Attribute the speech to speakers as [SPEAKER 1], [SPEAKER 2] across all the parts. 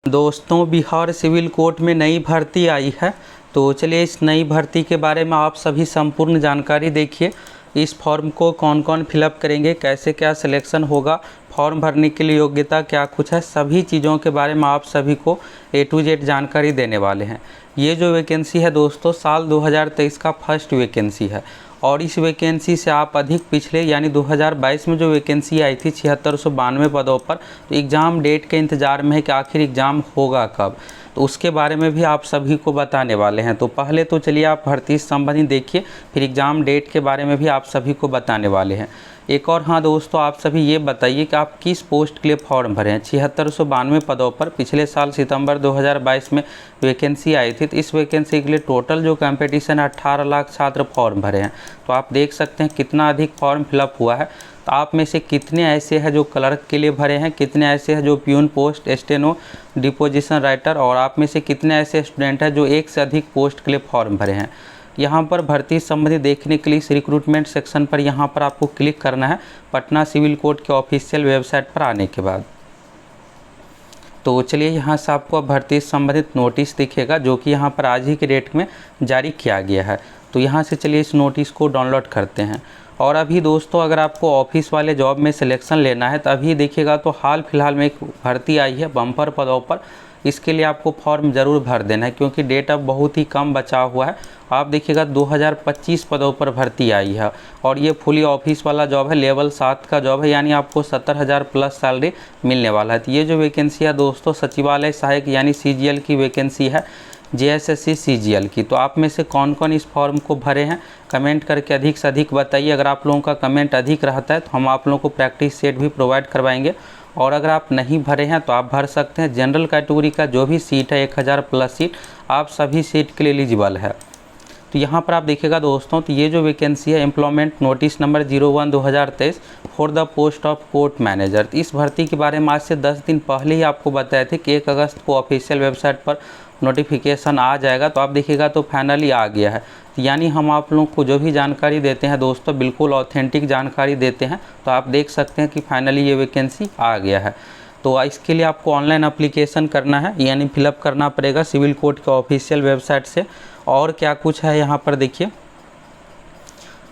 [SPEAKER 1] दोस्तों, Bihar civil court में नई भर्ती आई है। तो चलिए इस नई भर्ती के बारे में आप सभी संपूर्ण जानकारी देखिए। इस फॉर्म को कौन कौन फिलअप करेंगे, कैसे क्या सिलेक्शन होगा, फॉर्म भरने के लिए योग्यता क्या कुछ है, सभी चीज़ों के बारे में आप सभी को A to Z जानकारी देने वाले हैं। ये जो वैकेंसी है दोस्तों, साल 2023 का फर्स्ट वैकेंसी है और इस वैकेंसी से आप अधिक पिछले यानी 2022 में जो वैकेंसी आई थी 7692 पदों पर, तो एग्ज़ाम डेट के इंतज़ार में है कि आखिर एग्ज़ाम होगा कब, तो उसके बारे में भी आप सभी को बताने वाले हैं। तो पहले तो चलिए आप भर्ती से संबंधित देखिए, फिर एग्ज़ाम डेट के बारे में भी आप सभी को बताने वाले हैं। एक और हाँ दोस्तों, आप सभी ये बताइए कि आप किस पोस्ट के लिए फॉर्म भरे हैं। 7692 पदों पर पिछले साल सितंबर 2022 में वैकेंसी आई थी। तो इस वैकेंसी के लिए टोटल जो कंपटीशन है 18 लाख छात्र फॉर्म भरे हैं। तो आप देख सकते हैं कितना अधिक फॉर्म फिलअप हुआ है। तो आप में से कितने ऐसे हैं जो क्लर्क के लिए भरे हैं, कितने ऐसे हैं जो peon post, steno, deposition writer, और आप में से कितने ऐसे स्टूडेंट हैं जो एक से अधिक पोस्ट के लिए फॉर्म भरे हैं। यहाँ पर भर्ती संबंधी देखने के लिए इस रिक्रूटमेंट सेक्शन पर यहाँ पर आपको क्लिक करना है पटना सिविल कोर्ट के ऑफिशियल वेबसाइट पर आने के बाद। तो चलिए यहाँ से आपको भर्ती संबंधित नोटिस दिखेगा जो कि यहाँ पर आज ही के डेट में जारी किया गया है। तो यहाँ से चलिए इस नोटिस को डाउनलोड करते हैं। और अभी दोस्तों, अगर आपको ऑफिस वाले जॉब में सिलेक्शन लेना है तो अभी देखिएगा तो हाल फिलहाल में एक भर्ती आई है बम्पर पदों पर। इसके लिए आपको फॉर्म ज़रूर भर देना है क्योंकि डेट अब बहुत ही कम बचा हुआ है। आप देखिएगा 2025 पदों पर भर्ती आई है और ये फुली ऑफिस वाला जॉब है, लेवल 7 का जॉब है, यानी आपको 70,000 प्लस सैलरी मिलने वाला है। तो ये जो वैकेंसी है दोस्तों, सचिवालय सहायक यानी CGL की वैकेंसी है, JSSC CGL की। तो आप में से कौन कौन इस फॉर्म को भरे हैं, कमेंट करके अधिक से अधिक बताइए। अगर आप लोगों का कमेंट अधिक रहता है तो हम आप लोगों को प्रैक्टिस सेट भी प्रोवाइड करवाएंगे। और अगर आप नहीं भरे हैं तो आप भर सकते हैं। जनरल कैटेगरी का जो भी सीट है 1000 प्लस सीट, आप सभी सीट के लिए एलिजिबल है। तो यहाँ पर आप देखिएगा दोस्तों, तो ये जो वैकेंसी है employment notice number 01/2023 for the post of court manager. इस भर्ती के बारे में आज से 10 दिन पहले ही आपको बताए थे कि 1 अगस्त को ऑफिशियल वेबसाइट पर नोटिफिकेशन आ जाएगा। तो आप देखिएगा तो फाइनली आ गया है। तो यानी हम आप लोगों को जो भी जानकारी देते हैं दोस्तों, बिल्कुल ऑथेंटिक जानकारी देते हैं। तो आप देख सकते हैं कि फाइनली ये वैकेंसी आ गया है। तो इसके लिए आपको ऑनलाइन एप्लीकेशन करना है, यानी फिलअप करना पड़ेगा सिविल कोर्ट के ऑफिशियल वेबसाइट से। और क्या कुछ है यहाँ पर देखिए,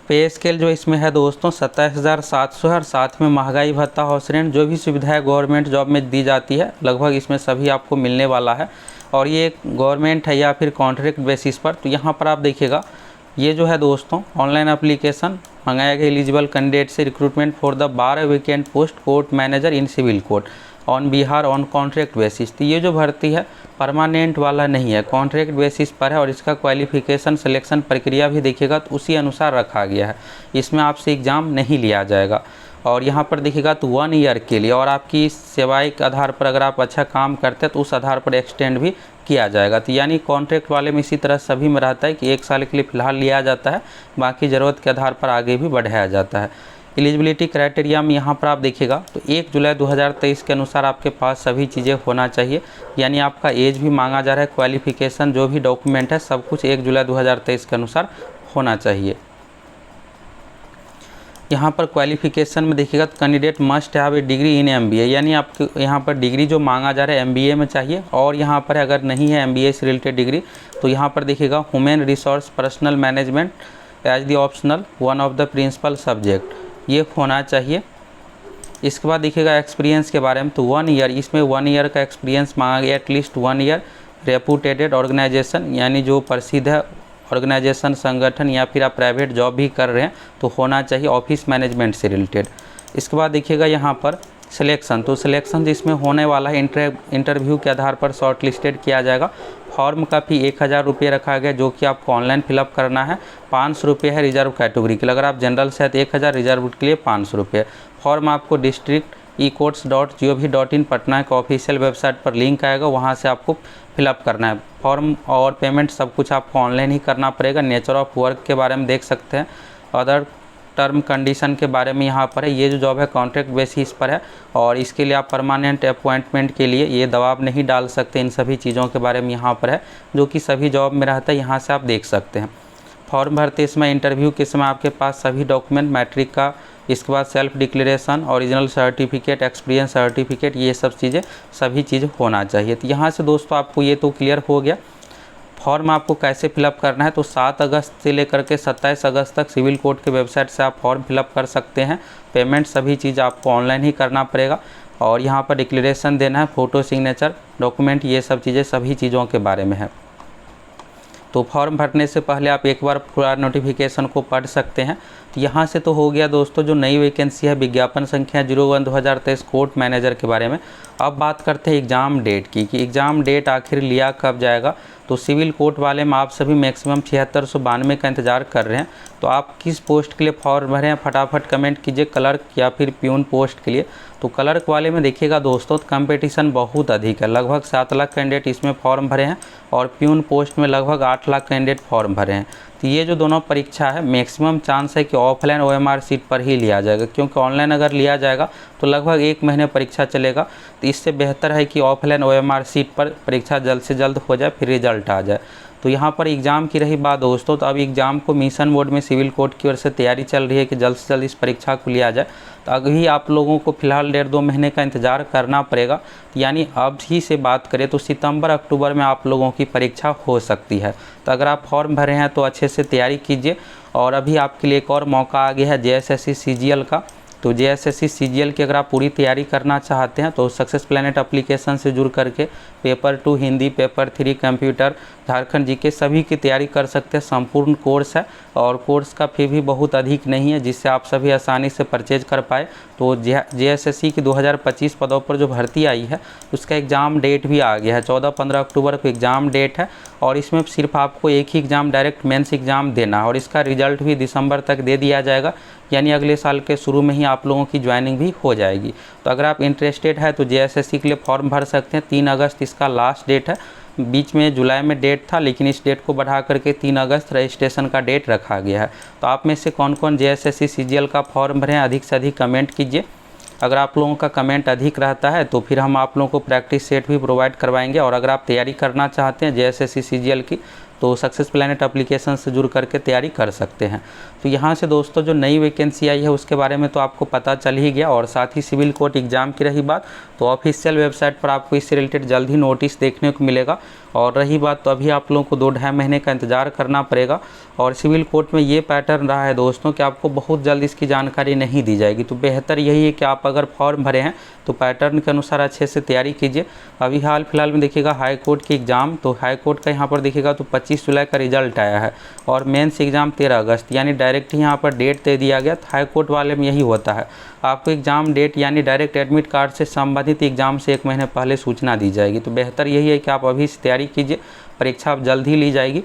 [SPEAKER 1] पे स्केल जो इसमें है दोस्तों 27,700 है और साथ में महंगाई भत्ता, हाउस रेंट, जो भी सुविधाएं गवर्नमेंट जॉब में दी जाती है लगभग इसमें सभी आपको मिलने वाला है। और ये गवर्नमेंट है या फिर कॉन्ट्रैक्ट बेसिस पर। तो यहाँ पर आप देखिएगा ये जो है दोस्तों ऑनलाइन एप्लीकेशन मंगाया गया एलिजिबल कैंडिडेट से recruitment for the 12 vacant post court manager in civil court on Bihar on contract basis. तो ये जो भर्ती है परमानेंट वाला नहीं है, कॉन्ट्रैक्ट बेसिस पर है। और इसका क्वालिफिकेशन सिलेक्शन प्रक्रिया भी देखिएगा तो उसी अनुसार रखा गया है। इसमें आपसे एग्ज़ाम नहीं लिया जाएगा। और यहाँ पर देखिएगा तो 1 ईयर के लिए, और आपकी सेवाएं के आधार पर अगर आप अच्छा काम करते हैं तो उस आधार पर एक्सटेंड भी किया जाएगा। तो यानी कॉन्ट्रैक्ट वाले में इसी तरह सभी में रहता है कि 1 साल के लिए फ़िलहाल लिया जाता है, बाकी ज़रूरत के आधार पर आगे भी बढ़ाया जाता है। एलिजिबिलिटी क्राइटेरिया में यहाँ पर आप देखिएगा तो 1 जुलाई 2023 के अनुसार आपके पास सभी चीज़ें होना चाहिए, यानी आपका एज भी मांगा जा रहा है, क्वालिफिकेशन जो भी डॉक्यूमेंट है सब कुछ 1 जुलाई 2023 के अनुसार होना चाहिए। यहाँ पर क्वालिफिकेशन में देखिएगा तो candidate must have a degree in MBA, यानी आपके यहाँ पर डिग्री जो मांगा जा रहा है MBA में चाहिए। और यहाँ पर अगर नहीं है MBA से रिलेटेड डिग्री तो यहाँ पर देखिएगा human resource personal management as the optional one of the principal subject, ये होना चाहिए। इसके बाद देखिएगा एक्सपीरियंस के बारे में तो 1 ईयर, इसमें 1 ईयर का एक्सपीरियंस मांगा गया, एटलीस्ट 1 ईयर रेपुटेटेड ऑर्गेनाइजेशन, यानी जो प्रसिद्ध है ऑर्गेनाइजेशन संगठन या फिर आप प्राइवेट जॉब भी कर रहे हैं तो होना चाहिए ऑफिस मैनेजमेंट से रिलेटेड। इसके बाद देखिएगा यहाँ पर सिलेक्शन, तो सिलेक्शन जिसमें होने वाला है इंटरव्यू के आधार पर शॉर्ट लिस्टेड किया जाएगा। फॉर्म का फी 1000 रुपये रखा गया जो कि आपको ऑनलाइन फिलअप करना है। 500 रुपये है रिजर्व कैटेगरी के लिए, अगर आप जनरल से है तो 1000, रिजर्व के लिए 500 रुपये। फॉर्म आपको डिस्ट्रिक्ट ecourts.gov.in पटना के ऑफिशियल वेबसाइट पर लिंक आएगा, वहाँ से आपको फिलअप करना है। फॉर्म और पेमेंट सब कुछ आपको ऑनलाइन ही करना पड़ेगा। नेचर ऑफ वर्क के बारे में देख सकते हैं, अदर टर्म कंडीशन के बारे में यहाँ पर है। ये जो जॉब है कॉन्ट्रैक्ट बेसिस पर है और इसके लिए आप परमानेंट अपॉइंटमेंट के लिए ये दबाव नहीं डाल सकते। इन सभी चीज़ों के बारे में यहाँ पर है जो कि सभी जॉब में रहता है, यहाँ से आप देख सकते हैं। फॉर्म भरते समय इंटरव्यू के समय आपके पास सभी डॉक्यूमेंट, मैट्रिक का इसके बाद self declaration, original certificate, experience certificate, ये सब चीज़ें सभी चीज़ होना चाहिए। तो यहाँ से दोस्तों आपको ये तो क्लियर हो गया। फॉर्म आपको कैसे फिलअप करना है, तो 7 अगस्त से लेकर के 27 अगस्त तक सिविल कोर्ट के वेबसाइट से आप फॉर्म फिलअप कर सकते हैं। पेमेंट सभी चीज़ आपको ऑनलाइन ही करना पड़ेगा और यहाँ पर डिक्लेरेशन देना है, फ़ोटो, सिग्नेचर, डॉक्यूमेंट, ये सब चीज़ें सभी चीज़ों के बारे में है। तो फॉर्म भरने से पहले आप एक बार पूरा नोटिफिकेशन को पढ़ सकते हैं। तो यहाँ से तो हो गया दोस्तों जो नई वैकेंसी है विज्ञापन संख्या 01/2023 कोर्ट मैनेजर के बारे में। अब बात करते हैं एग्ज़ाम डेट की कि एग्ज़ाम डेट आखिर लिया कब जाएगा। तो सिविल कोर्ट वाले में आप सभी मैक्सिमम 7692 का इंतज़ार कर रहे हैं। तो आप किस पोस्ट के लिए फॉर्म भरे हैं फटाफट कमेंट कीजिए, क्लर्क या फिर प्यून पोस्ट के लिए। तो क्लर्क वाले में देखिएगा दोस्तों कंपटीशन बहुत अधिक है, लगभग 7 लाख कैंडिडेट इसमें फॉर्म भरे हैं और प्यून पोस्ट में लगभग 8 लाख कैंडिडेट फॉर्म भरे हैं। तो ये जो दोनों परीक्षा है मैक्सिमम चांस है कि ऑफलाइन OMR सीट पर ही लिया जाएगा, क्योंकि ऑनलाइन अगर लिया जाएगा तो लगभग 1 महीने परीक्षा चलेगा। तो इससे बेहतर है कि ऑफलाइन OMR सीट पर परीक्षा जल्द से जल्द हो जाए, फिर रिजल्ट आ जाए। तो यहाँ पर एग्ज़ाम की रही बात दोस्तों, तो अब एग्ज़ाम को मिशन मोड में सिविल कोर्ट की ओर से तैयारी चल रही है कि जल्द से जल्द इस परीक्षा को लिया जाए। तो अभी आप लोगों को फ़िलहाल 1.5-2 महीने का इंतज़ार करना पड़ेगा। यानी अब ही से बात करें तो सितंबर अक्टूबर में आप लोगों की परीक्षा हो सकती है। तो अगर आप फॉर्म भरे हैं तो अच्छे से तैयारी कीजिए। और अभी आपके लिए एक और मौका आ गया है JSSC CGL का। तो JSSC CGL की अगर आप पूरी तैयारी करना चाहते हैं तो सक्सेस प्लैनेट एप्लीकेशन से जुड़ करके paper 2 Hindi, paper 3 computer, Jharkhand GK सभी की तैयारी कर सकते हैं। संपूर्ण कोर्स है और कोर्स का फी भी बहुत अधिक नहीं है, जिससे आप सभी आसानी से परचेज कर पाए। तो JSSC की 2025 पदों पर जो भर्ती आई है उसका एग्ज़ाम डेट भी आ गया है, 14-15 अक्टूबर को एग्ज़ाम डेट है। और इसमें सिर्फ आपको एक ही एग्ज़ाम डायरेक्ट मेंस एग्ज़ाम देना है और इसका रिजल्ट भी दिसंबर तक दे दिया जाएगा, यानी अगले साल के शुरू में ही आप लोगों की ज्वाइनिंग भी हो जाएगी। तो अगर आप इंटरेस्टेड है तो JSSC के लिए फॉर्म भर सकते हैं। 3 अगस्त इसका लास्ट डेट है, बीच में जुलाई में डेट था लेकिन इस डेट को बढ़ा करके 3 अगस्त रजिस्ट्रेशन का डेट रखा गया है। तो आप में से कौन कौन JSSC CGL का फॉर्म भरें अधिक से अधिक कमेंट कीजिए। अगर आप लोगों का कमेंट अधिक रहता है तो फिर हम आप लोगों को प्रैक्टिस सेट भी प्रोवाइड करवाएंगे। और अगर आप तैयारी करना चाहते हैं JSSC CGL की तो सक्सेस प्लैनेट एप्लीकेशन से जुड़ करके तैयारी कर सकते हैं। तो यहाँ से दोस्तों जो नई वैकेंसी आई है उसके बारे में तो आपको पता चल ही गया। और साथ ही सिविल कोर्ट एग्ज़ाम की रही बात तो ऑफिशियल वेबसाइट पर आपको इससे रिलेटेड जल्द ही नोटिस देखने को मिलेगा। और रही बात तो अभी आप लोगों को 2-2.5 महीने का इंतज़ार करना पड़ेगा। और सिविल कोर्ट में ये पैटर्न रहा है दोस्तों कि आपको बहुत जल्द इसकी जानकारी नहीं दी जाएगी। तो बेहतर यही है कि आप अगर फॉर्म भरे हैं तो पैटर्न के अनुसार अच्छे से तैयारी कीजिए। अभी हाल फिलहाल में देखिएगा हाई कोर्ट की एग्ज़ाम, तो हाई कोर्ट का यहाँ पर देखिएगा तो 25 जुलाई का रिजल्ट आया है और मेंस एग्ज़ाम 13 अगस्त, यानी डायरेक्ट ही यहाँ पर डेट दे दिया गया। हाई कोर्ट वाले में यही होता है, आपको एग्ज़ाम डेट यानी डायरेक्ट एडमिट कार्ड से संबंधित एग्ज़ाम से 1 महीने पहले सूचना दी जाएगी। तो बेहतर यही है कि आप अभी से तैयारी कीजिए, परीक्षा अब जल्द ही ली जाएगी।